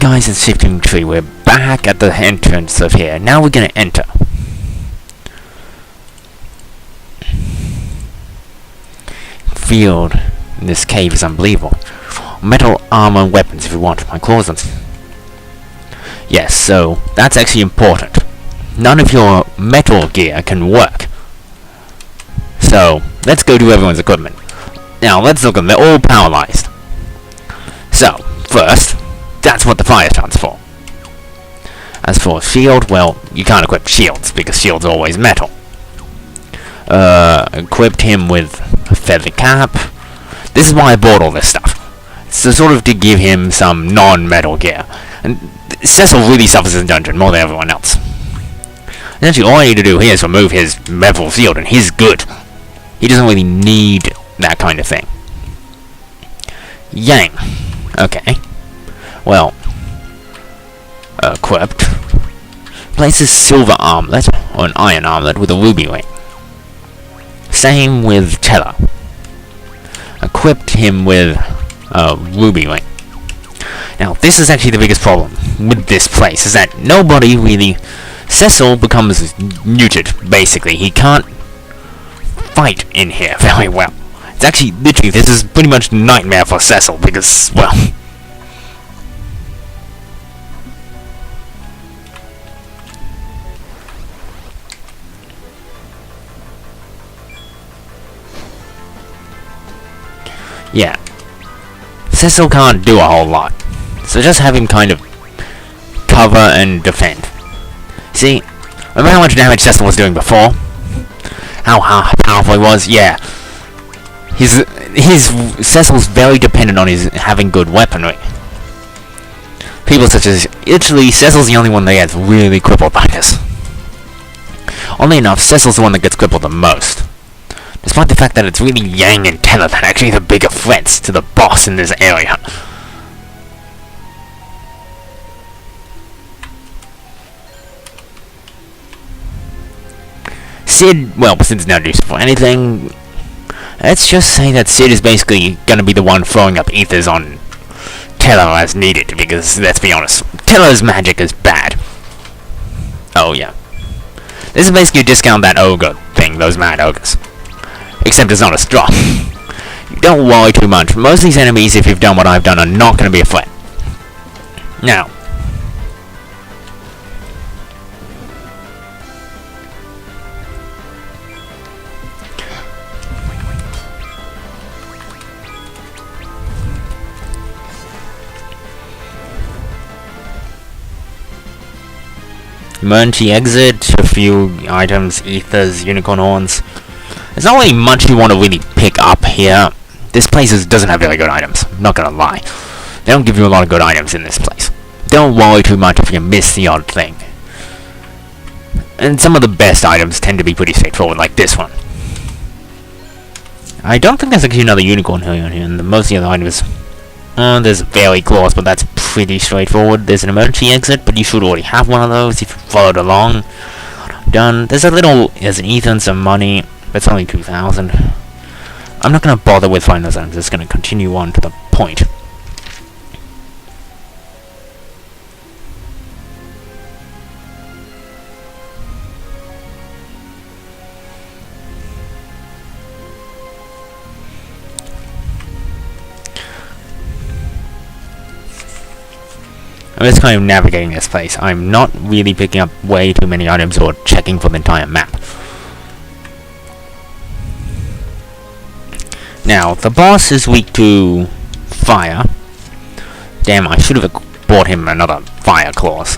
guys in Shifting Tree, we're back at the entrance of here. Now we're gonna enter. Field in this cave is unbelievable. Metal armor and weapons if you want. My claws on. Yes, so that's actually important. None of your metal gear can work. So let's go to everyone's equipment. Now let's look at them. They're all paralyzed. So first, that's what the fire start's for. As for shield, well, you can't equip shields because shields are always metal. Equipped him with a feather cap. This is why I bought all this stuff. So sort of to give him some non-metal gear. And Cecil really suffers in dungeon more than everyone else. Essentially, all I need to do here is remove his metal shield, and he's good. He doesn't really need that kind of thing. Yang. Okay. Well. Equipped. Places silver armlet, or an iron armlet, with a ruby ring. Same with Teller. Equipped him with a ruby ring. Now, this is actually the biggest problem with this place, is that nobody really... Cecil becomes muted, basically. He can't fight in here very well. It's actually, literally, this is pretty much nightmare for Cecil, because, well... yeah. Cecil can't do a whole lot. So just have him kind of cover and defend. See? Remember how much damage Cecil was doing before? How powerful he was? Yeah. Cecil's very dependent on his having good weaponry. People such as... Literally, Cecil's the only one that gets really crippled by this. Oddly enough, Cecil's the one that gets crippled the most. Despite the fact that it's really Yang and Teller that are actually the bigger threats to the boss in this area. Sid, well, Sid's not useful for anything. Let's just say that Sid is basically gonna be the one throwing up ethers on Teller as needed, because, let's be honest, Teller's magic is bad. Oh, yeah. This is basically a discount that ogre thing, those mad ogres. Except it's not as strong. Don't worry too much. Most of these enemies, if you've done what I've done, are not going to be a threat. Now. Emergency exit, a few items, ethers, unicorn horns. There's not really much you want to really pick up here. This place doesn't have very good items, I'm not gonna lie. They don't give you a lot of good items in this place. Don't worry too much if you miss the odd thing. And some of the best items tend to be pretty straightforward, like this one. I don't think there's actually another unicorn here, and most of the other items... there's very close, but that's pretty straightforward. There's an emergency exit, but you should already have one of those if you followed along. Done. There's an ether and some money. That's only 2,000. I'm not going to bother with finding those. I'm just going to continue on to the point. I'm just kind of navigating this place. I'm not really picking up way too many items or checking for the entire map. Now, the boss is weak to fire. Damn, I should have bought him another fire claws.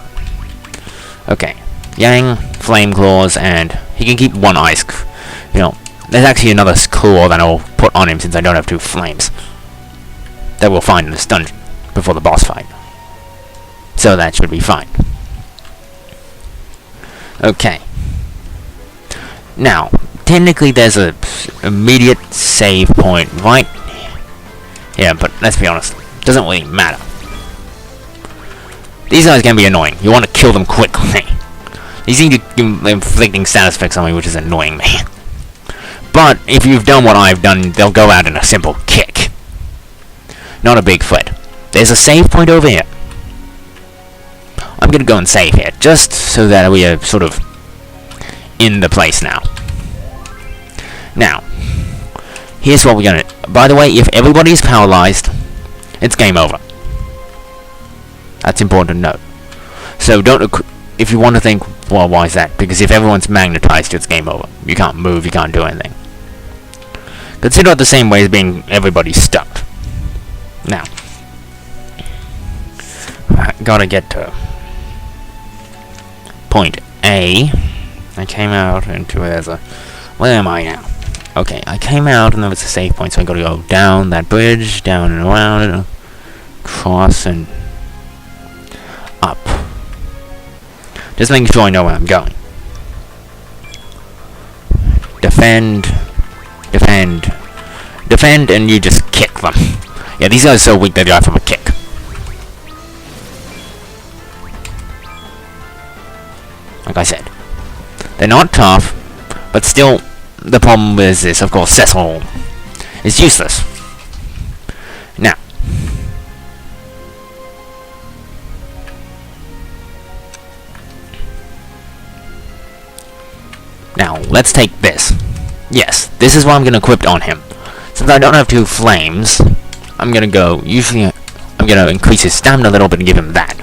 Okay. Yang, flame claws, and he can keep one ice. You know, there's actually another claw that I'll put on him since I don't have two flames. That we'll find in this dungeon before the boss fight. So that should be fine. Okay. Now, technically there's a immediate save point right here, but let's be honest, it doesn't really matter. These guys can be annoying. You want to kill them quickly. They seem to be inflicting status effects on me, which is annoying me. But if you've done what I've done, they'll go out in a simple kick. Not a big threat. There's a save point over here. I'm gonna go and save here, just so that we are sort of in the place now. Now, here's what we're gonna... By the way, if everybody's paralyzed, it's game over. That's important to note. So don't... If you want to think, well, why is that? Because if everyone's magnetized, it's game over. You can't move, you can't do anything. Consider it the same way as being everybody's stuck. Now, I gotta get to point A. I came out into there's a... Where am I now? Okay, I came out and there was a save point, so I gotta go down that bridge, down and around, and across and up. Just making sure I know where I'm going. Defend, defend, defend, and you just kick them. Yeah, these guys are so weak they go from a kick. Like I said, they're not tough, but still, the problem is this, of course, Cecil is useless. Now, let's take this. Yes, this is what I'm going to equip on him. Since I don't have 2 flames, I'm going to go, usually I'm going to increase his stamina a little bit and give him that.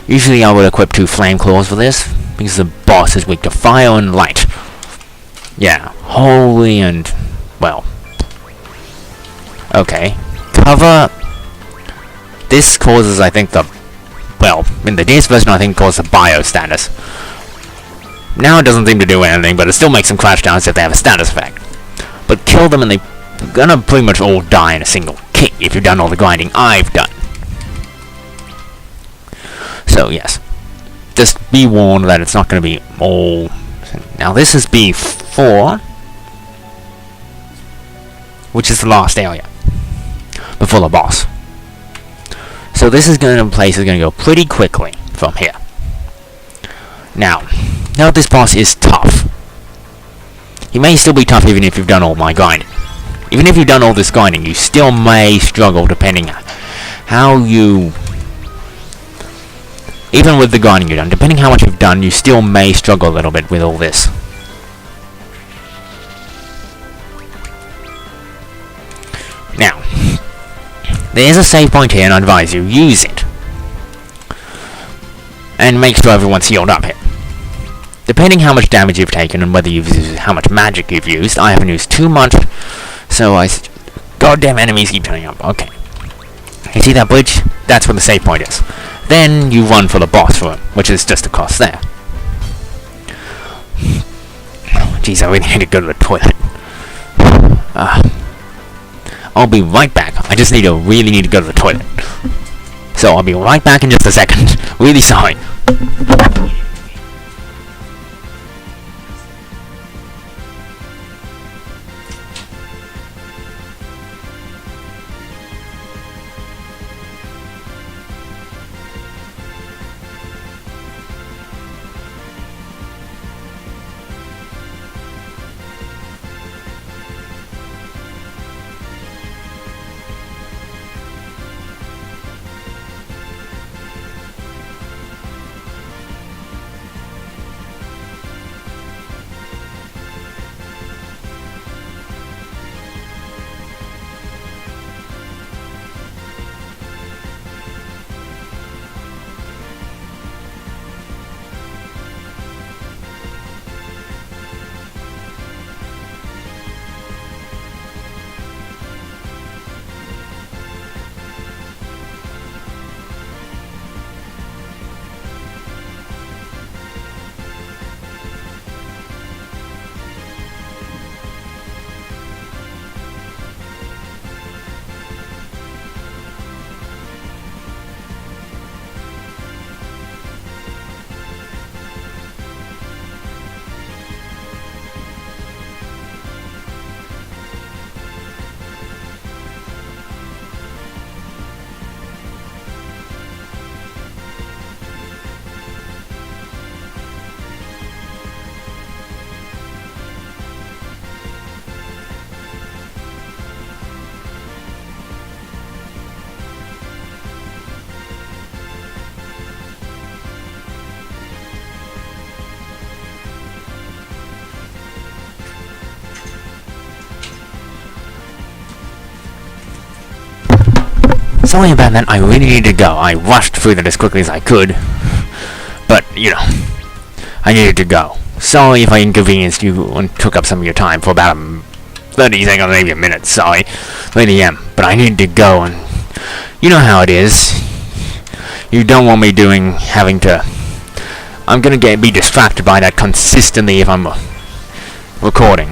Usually I would equip 2 flame claws for this, because the boss is weak to fire and light. Yeah, holy and... well. Okay. Cover... This causes, I think, the... well, in the DS version, I think it causes the bio status. Now it doesn't seem to do anything, but it still makes them crash down if they have a status effect. But kill them and they're gonna pretty much all die in a single kick if you've done all the grinding I've done. So, yes. Just be warned that it's not gonna be all... Now this is B4, which is the last area before the boss. So this is going to place is going to go pretty quickly from here. Now this boss is tough. He may still be tough even if you've done all my grinding. Even if you've done all this grinding, you still may struggle depending how you... Even with the grinding you've done, depending how much you've done, you still may struggle a little bit with all this. Now, there is a save point here, and I advise you, use it. And make sure everyone's healed up here. Depending how much damage you've taken and whether you've used how much magic you've used, I haven't used too much, so goddamn enemies keep turning up. Okay. You see that bridge? That's where the save point is. Then you run for the boss room, which is just across there. Jeez, I really need to go to the toilet. I'll be right back. I just really need to go to the toilet. So I'll be right back in just a second. Really sorry. Sorry about that, I really need to go. I rushed through that as quickly as I could. But, you know, I needed to go. Sorry if I inconvenienced you and took up some of your time for about 30 seconds, maybe a minute. Sorry. Really am. But I need to go, and you know how it is. You don't want me having to... I'm gonna be distracted by that consistently if I'm recording.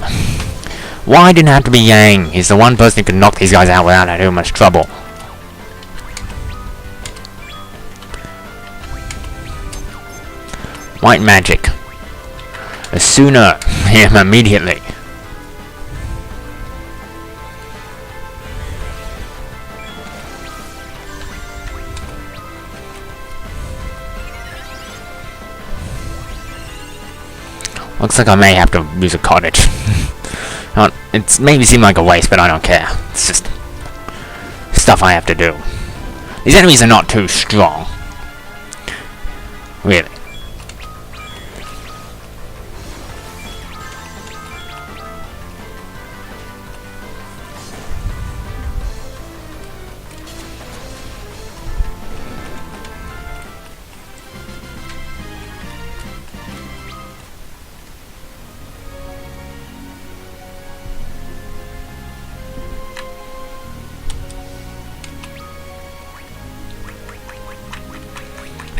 Why didn't it have to be Yang? He's the one person who can knock these guys out without too much trouble. White magic. Sooner him immediately. Looks like I may have to use a cottage. It's maybe seem like a waste, but I don't care. It's just stuff I have to do. These enemies are not too strong. Really.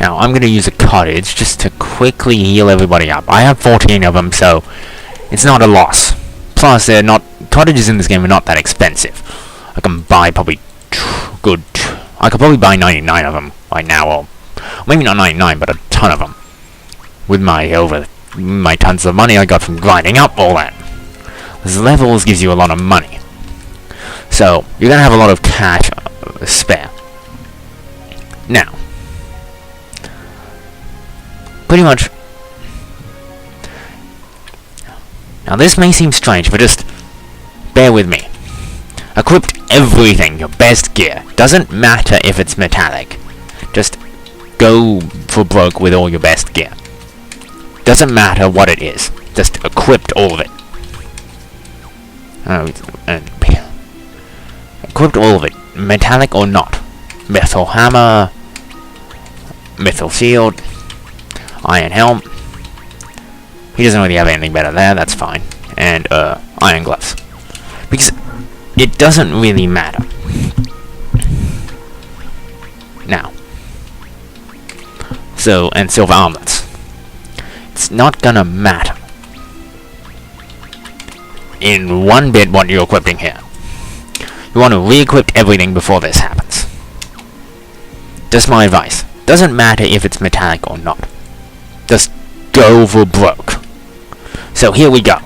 Now, I'm going to use a cottage just to quickly heal everybody up. I have 14 of them, so it's not a loss. Plus, they're not... cottages in this game are not that expensive. I can buy probably I could probably buy 99 of them right now, or maybe not 99, but a ton of them. With my tons of money I got from grinding up all that. This levels gives you a lot of money. So, you're going to have a lot of cash spare. Now, pretty much. Now this may seem strange, but just bear with me. Equip everything, your best gear. Doesn't matter if it's metallic. Just go for broke with all your best gear. Doesn't matter what it is. Just equip all of it. Equipped all of it, metallic or not. Metal hammer, metal shield, iron helm. He doesn't really have anything better there, that's fine. And, iron gloves. Because it doesn't really matter. Now. So, and silver armlets. It's not gonna matter in one bit what you're equipping here. You want to re-equip everything before this happens. Just my advice. Doesn't matter if it's metallic or not. Just go for broke. So here we go.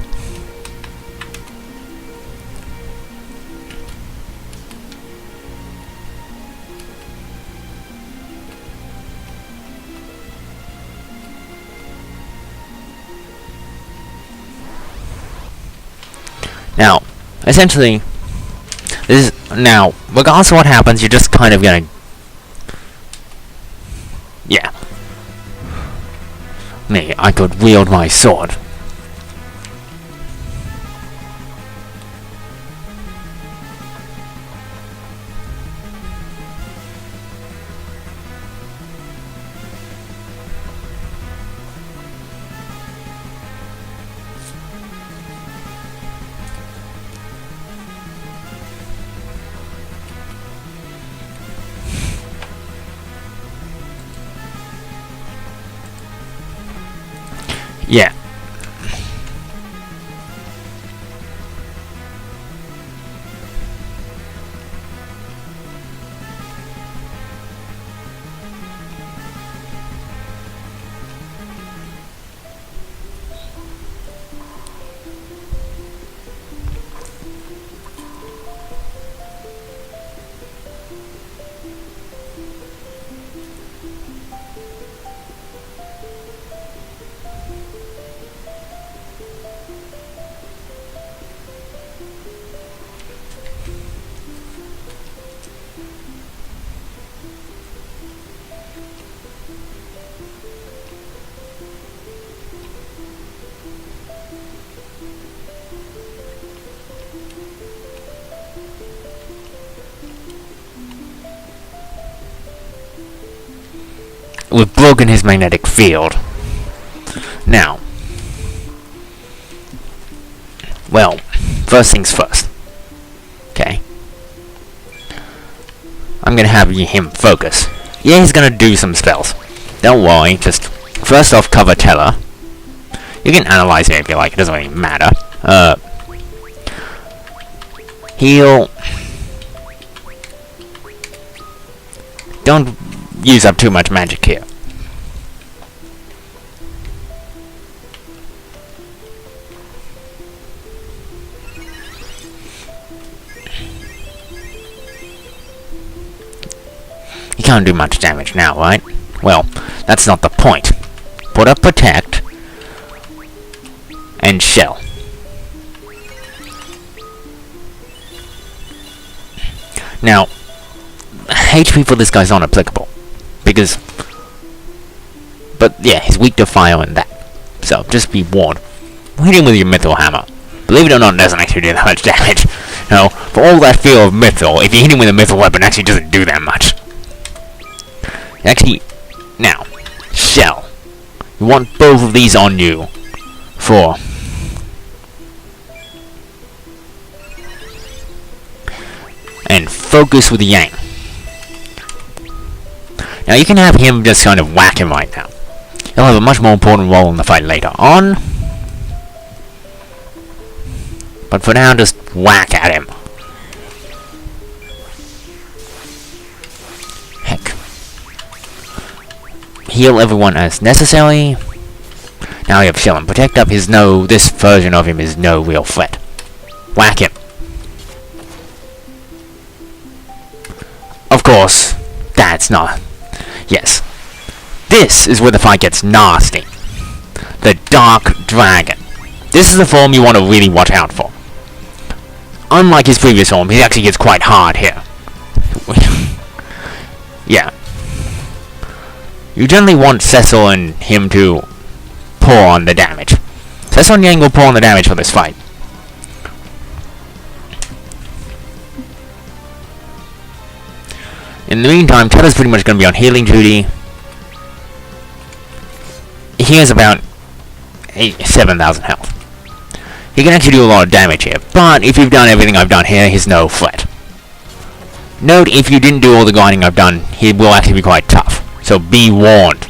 Now, essentially, now, regardless of what happens, you're just kind of gonna... Yeah. Me, I could wield my sword. Yeah. we've broken his magnetic field. Now, well, first things first. Okay. I'm gonna have him focus. Yeah, he's gonna do some spells. Don't worry, just first off cover Teller. You can analyze it if you like, it doesn't really matter. Heal. Don't use up too much magic here. You can't do much damage now, right? Well, that's not the point. Put up Protect and Shell. Now, HP for this guy's not applicable, because, but yeah, he's weak to fire and that. So just be warned. Hit him with your Mythal Hammer. Believe it or not, it doesn't actually do that much damage. You know, for all that fear of Mythal, if you hit him with a Mythal weapon, it actually doesn't do that much. Actually, now, Shell. You want both of these on you for and focus with Yang. Now you can have him just kind of whack him right now. He'll have a much more important role in the fight later on. But for now, just whack at him. Heck. Heal everyone as necessary. Now we have Shell and Protect up. This version of him is no real threat. Whack him. Of course, that's not. Yes. This is where the fight gets nasty. The Dark Dragon. This is the form you want to really watch out for. Unlike his previous form, he actually gets quite hard here. Yeah. You generally want Cecil and him to pour on the damage. Cecil and Yang will pour on the damage for this fight. In the meantime, Teller's pretty much going to be on healing duty. He has about 7,000 health. He can actually do a lot of damage here, but if you've done everything I've done here, he's no threat. Note, if you didn't do all the grinding I've done, he will actually be quite tough, so be warned.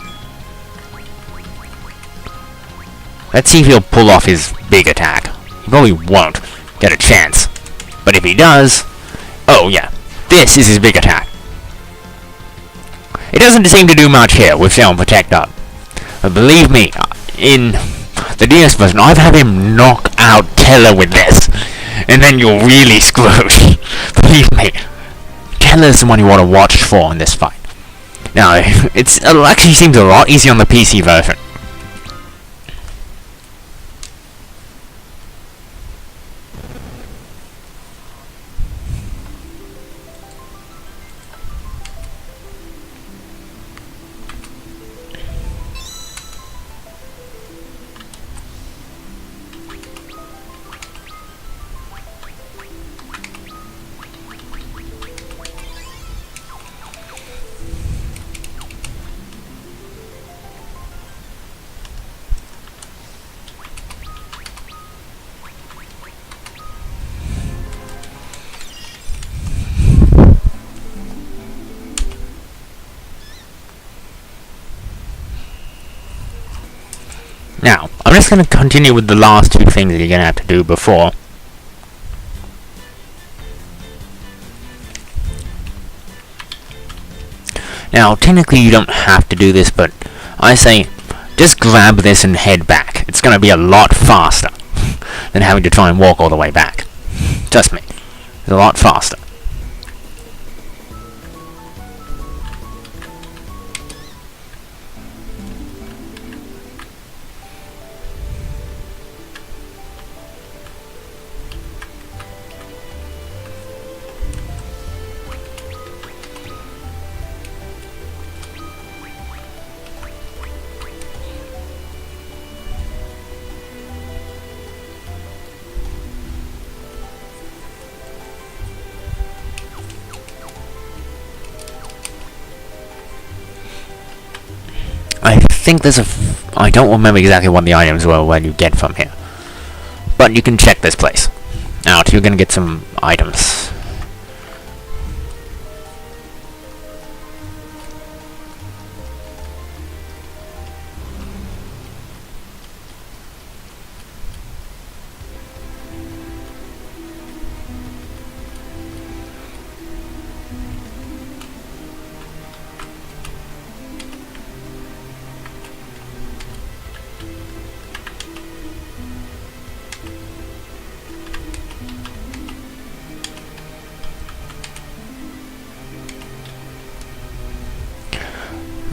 Let's see if he'll pull off his big attack. He probably won't get a chance, but if he does, oh yeah, this is his big attack. It doesn't seem to do much here with Shell and Protect up. But believe me, in the DS version, I've had him knock out Teller with this. And then you're really screwed. Believe me, Teller's the one you want to watch for in this fight. Now, it actually seems a lot easier on the PC version. Now, I'm just going to continue with the last two things that you're going to have to do before. Now, technically you don't have to do this, but I say, just grab this and head back. It's going to be a lot faster than having to try and walk all the way back. Trust me, it's a lot faster. think there's I don't remember exactly what the items were when you get from here. But you can check this place out. You're gonna get some items.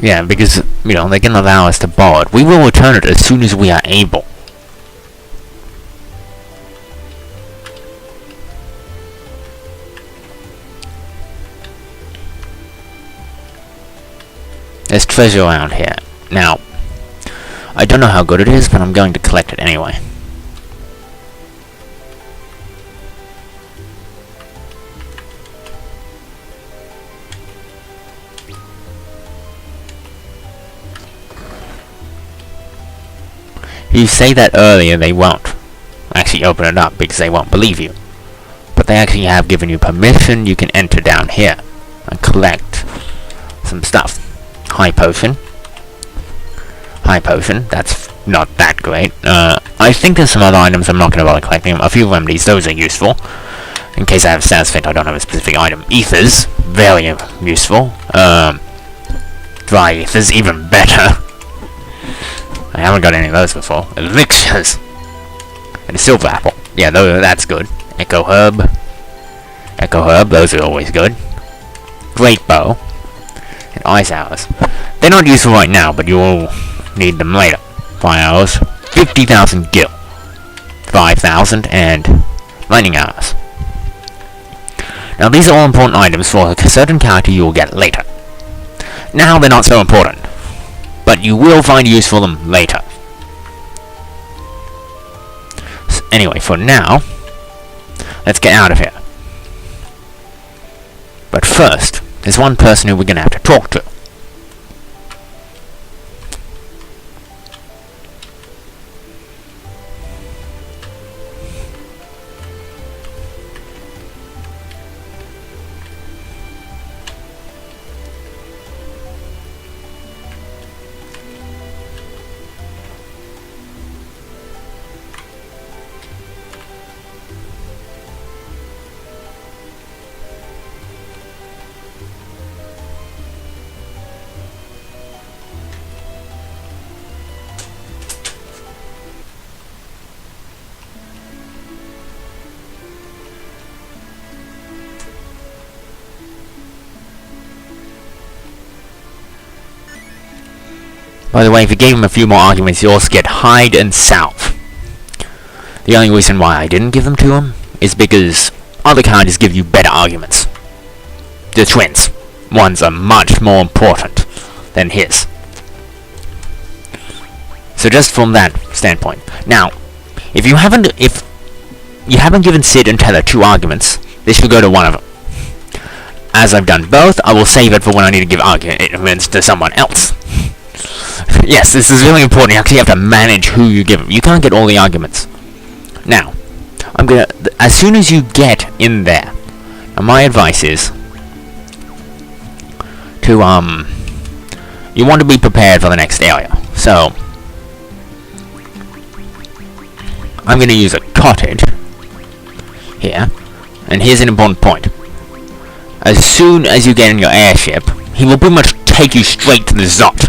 Yeah, because, you know, they can allow us to borrow it. We will return it as soon as we are able. There's treasure around here. Now, I don't know how good it is, but I'm going to collect it anyway. You say that earlier, they won't actually open it up because they won't believe you. But they actually have given you permission. You can enter down here and collect some stuff. High potion. High potion, that's not that great. I think there's some other items I'm not going to bother collecting. A few remedies, those are useful. In case I have status fit, I don't have a specific item. Ethers, very useful. Dry ethers, even better. I haven't got any of those before. Elixirs! And a silver apple. Yeah, that's good. Echo herb. Echo herb, those are always good. Great bow. And ice arrows. They're not useful right now, but you will need them later. Fire arrows. 50,000 gil. 5,000 and lightning arrows. Now these are all important items for a certain character you will get later. Now they're not so important, but you will find use for them later. Anyway, for now, let's get out of here. But first, there's one person who we're going to have to talk to. By the way, if you gave him a few more arguments, you also get hide and salve. The only reason why I didn't give them to him is because other characters give you better arguments. The twins. Ones are much more important than his. So just from that standpoint. Now, if you haven't given Sid and Teller 2 arguments, they should go to one of them. As I've done both, I will save it for when I need to give arguments to someone else. Yes, this is really important. You actually have to manage who you give them. You can't get all the arguments. Now, as soon as you get in there, and my advice is to, you want to be prepared for the next area. So, I'm going to use a cottage here, and here's an important point. As soon as you get in your airship, he will pretty much take you straight to the Zot.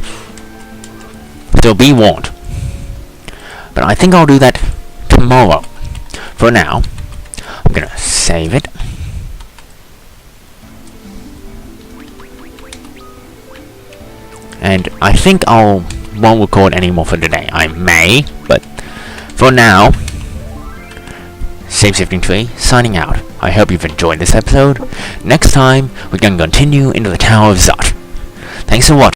So be warned. But I think I'll do that tomorrow. For now, I'm gonna save it. And I think I won't record anymore for today. I may, but for now, Save-Shifting Tree, signing out. I hope you've enjoyed this episode. Next time, we're gonna continue into the Tower of Zot. Thanks for watching.